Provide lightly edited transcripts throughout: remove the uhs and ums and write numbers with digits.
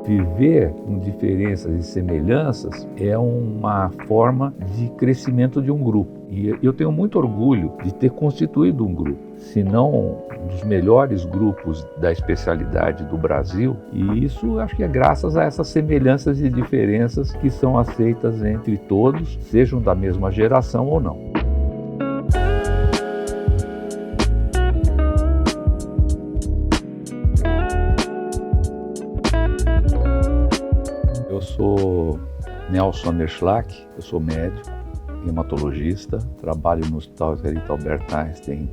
Viver com diferenças e semelhanças é uma forma de crescimento de um grupo. E eu tenho muito orgulho de ter constituído um grupo, se não um dos melhores grupos da especialidade do Brasil. E isso acho que é graças a essas semelhanças e diferenças que são aceitas entre todos, sejam da mesma geração ou não. Eu sou Nelson Amerschlag, eu sou médico, hematologista, trabalho no Hospital Israelita Albert Einstein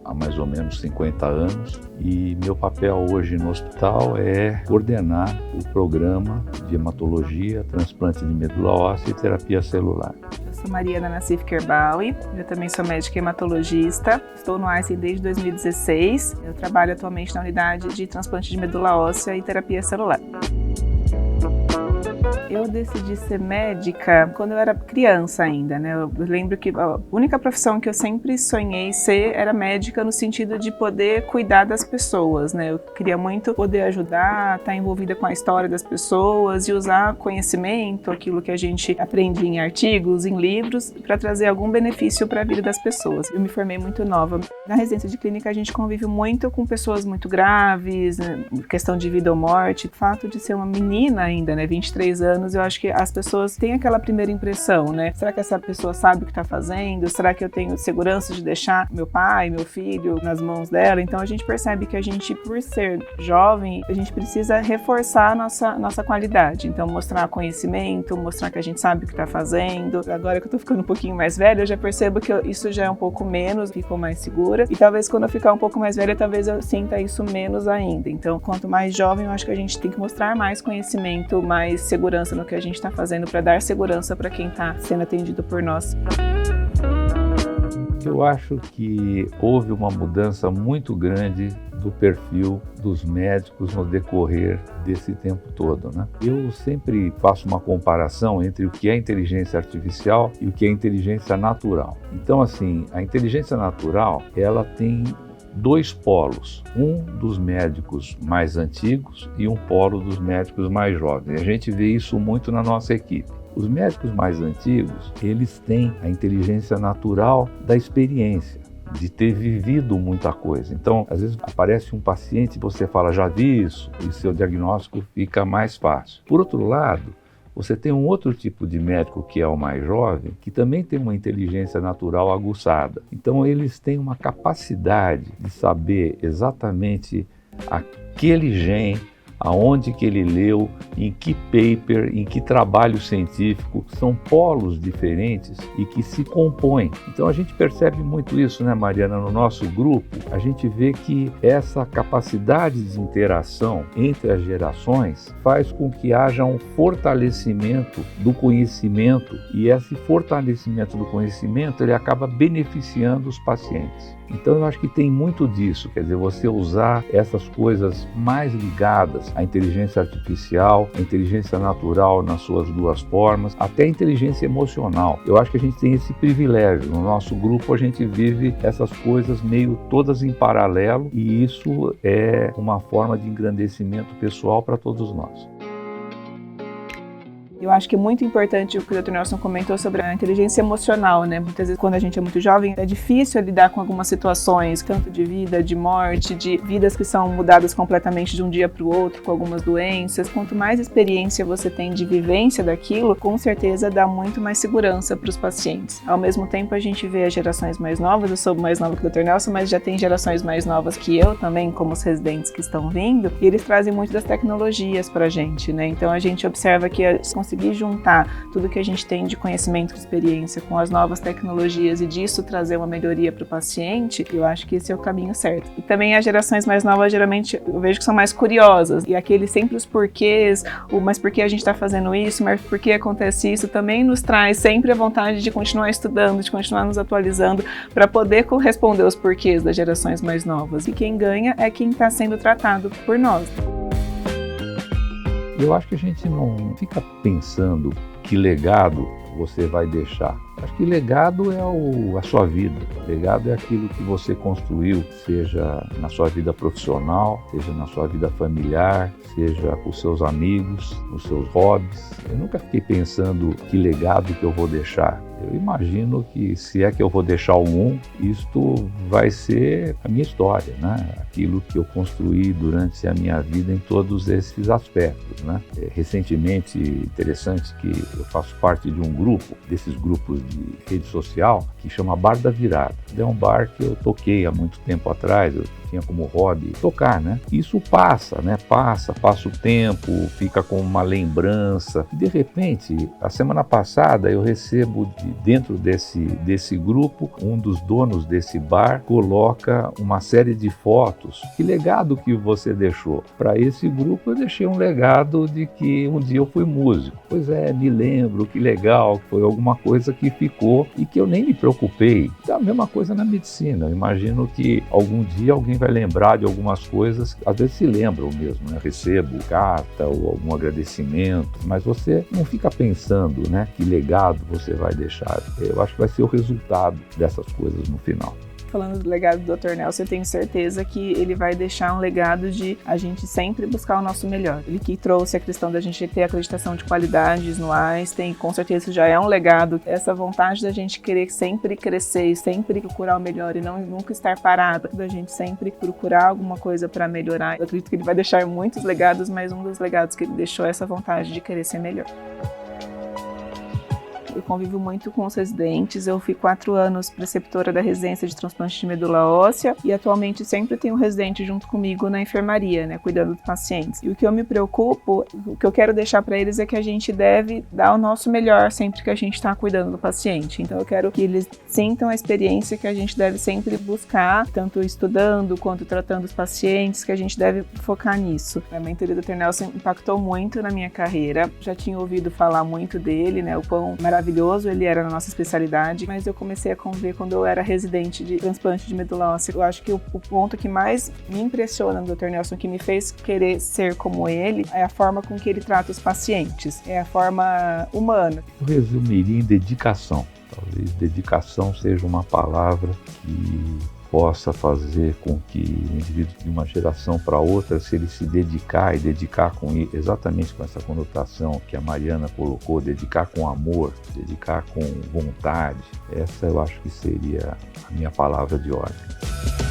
há mais ou menos 50 anos e meu papel hoje no hospital é coordenar o programa de hematologia, transplante de medula óssea e terapia celular. Eu sou Mariana Nassif Kerbawi, eu também sou médica hematologista, estou no Einstein desde 2016, eu trabalho atualmente na unidade de transplante de medula óssea e terapia celular. Eu decidi ser médica quando eu era criança ainda, né? Eu lembro que a única profissão que eu sempre sonhei ser era médica no sentido de poder cuidar das pessoas, né? Eu queria muito poder ajudar, estar envolvida com a história das pessoas e usar conhecimento, aquilo que a gente aprende em artigos, em livros, para trazer algum benefício para a vida das pessoas. Eu me formei muito nova. Na residência de clínica a gente convive muito com pessoas muito graves, né? Questão de vida ou morte. O fato de ser uma menina ainda, né? 23 anos, eu acho que as pessoas têm aquela primeira impressão, né? Será que essa pessoa sabe o que está fazendo? Será que eu tenho segurança de deixar meu pai, meu filho nas mãos dela? Então a gente percebe que a gente, por ser jovem, a gente precisa reforçar a nossa qualidade. Então mostrar conhecimento, mostrar que a gente sabe o que está fazendo. Agora que eu tô ficando um pouquinho mais velha, eu já percebo que isso já é um pouco menos, fico mais segura. E talvez quando eu ficar um pouco mais velha, talvez eu sinta isso menos ainda. Então, quanto mais jovem, eu acho que a gente tem que mostrar mais conhecimento, mais segurança no que a gente está fazendo para dar segurança para quem está sendo atendido por nós. Eu acho que houve uma mudança muito grande do perfil dos médicos no decorrer desse tempo todo, né? Eu sempre faço uma comparação entre o que é inteligência artificial e o que é inteligência natural. Então, assim, a inteligência natural, ela tem dois polos, um dos médicos mais antigos e um polo dos médicos mais jovens. A gente vê isso muito na nossa equipe. Os médicos mais antigos, eles têm a inteligência natural da experiência, de ter vivido muita coisa. Então, às vezes aparece um paciente e você fala, já vi isso, e seu diagnóstico fica mais fácil. Por outro lado, você tem um outro tipo de médico, que é o mais jovem, que também tem uma inteligência natural aguçada. Então, eles têm uma capacidade de saber exatamente aquele gene, aonde que ele leu, em que paper, em que trabalho científico. São polos diferentes e que se compõem. Então a gente percebe muito isso, né, Mariana? No nosso grupo, a gente vê que essa capacidade de interação entre as gerações faz com que haja um fortalecimento do conhecimento e esse fortalecimento do conhecimento ele acaba beneficiando os pacientes. Então eu acho que tem muito disso, quer dizer, você usar essas coisas mais ligadas à inteligência artificial, à inteligência natural nas suas duas formas, até a inteligência emocional. Eu acho que a gente tem esse privilégio. No nosso grupo a gente vive essas coisas meio todas em paralelo e isso é uma forma de engrandecimento pessoal para todos nós. Eu acho que é muito importante o que o Dr. Nelson comentou sobre a inteligência emocional, né? Muitas vezes, quando a gente é muito jovem, é difícil lidar com algumas situações, tanto de vida, de morte, de vidas que são mudadas completamente de um dia para o outro, com algumas doenças. Quanto mais experiência você tem de vivência daquilo, com certeza dá muito mais segurança para os pacientes. Ao mesmo tempo, a gente vê as gerações mais novas, eu sou mais nova que o Dr. Nelson, mas já tem gerações mais novas que eu também, como os residentes que estão vindo, e eles trazem muito das tecnologias para a gente, né? Então, a gente observa que conseguir juntar tudo que a gente tem de conhecimento e experiência com as novas tecnologias e disso trazer uma melhoria para o paciente, eu acho que esse é o caminho certo. E também as gerações mais novas, geralmente, eu vejo que são mais curiosas, e aqueles sempre os porquês, mas por que a gente está fazendo isso, mas por que acontece isso, também nos traz sempre a vontade de continuar estudando, de continuar nos atualizando, para poder corresponder aos porquês das gerações mais novas. E quem ganha é quem está sendo tratado por nós. Eu acho que a gente não fica pensando que legado você vai deixar. Acho que legado é a sua vida. Legado é aquilo que você construiu, seja na sua vida profissional, seja na sua vida familiar, seja com os seus amigos, nos seus hobbies. Eu nunca fiquei pensando que legado que eu vou deixar. Eu imagino que, se é que eu vou deixar algum, isto vai ser a minha história, né? Aquilo que eu construí durante a minha vida em todos esses aspectos, né? Recentemente, interessante que eu faço parte de um grupo, desses grupos de rede social, que chama Bar da Virada. É um bar que eu toquei há muito tempo atrás, eu tinha como hobby tocar, né? Isso passa, né? Passa o tempo, fica com uma lembrança. E de repente, a semana passada eu recebo dentro desse grupo, um dos donos desse bar coloca uma série de fotos. Que legado que você deixou? Para esse grupo eu deixei um legado de que um dia eu fui músico. Pois é, me lembro, que legal, foi alguma coisa que ficou e que eu nem me preocupei. É a mesma coisa na medicina. Eu imagino que algum dia alguém vai lembrar de algumas coisas, às vezes se lembram mesmo, né? Recebo carta ou algum agradecimento, mas você não fica pensando, né, que legado você vai deixar. Eu acho que vai ser o resultado dessas coisas no final. Falando do legado do Dr. Nelson, eu tenho certeza que ele vai deixar um legado de a gente sempre buscar o nosso melhor. Ele que trouxe a questão da gente ter acreditação de qualidades no Einstein, com certeza já é um legado. Essa vontade da gente querer sempre crescer e sempre procurar o melhor e não nunca estar parado, da gente sempre procurar alguma coisa para melhorar. Eu acredito que ele vai deixar muitos legados, mas um dos legados que ele deixou é essa vontade de querer ser melhor. Eu convivo muito com os residentes, eu fui 4 anos preceptora da residência de transplante de medula óssea e atualmente sempre tenho um residente junto comigo na enfermaria, né, cuidando dos pacientes. E o que eu me preocupo, o que eu quero deixar para eles é que a gente deve dar o nosso melhor sempre que a gente está cuidando do paciente. Então eu quero que eles sintam a experiência que a gente deve sempre buscar, tanto estudando quanto tratando os pacientes, que a gente deve focar nisso. A mentoria do Dr. Nelson impactou muito na minha carreira, já tinha ouvido falar muito dele, né, o quão maravilhoso ele era na nossa especialidade, mas eu comecei a conviver quando eu era residente de transplante de medula óssea. Eu acho que o ponto que mais me impressiona no Dr. Nelson, que me fez querer ser como ele, é a forma com que ele trata os pacientes, é a forma humana. Eu resumiria em dedicação. Talvez dedicação seja uma palavra que possa fazer com que o indivíduo de uma geração para outra, se ele se dedicar e dedicar exatamente com essa conotação que a Mariana colocou, dedicar com amor, dedicar com vontade, essa eu acho que seria a minha palavra de ordem.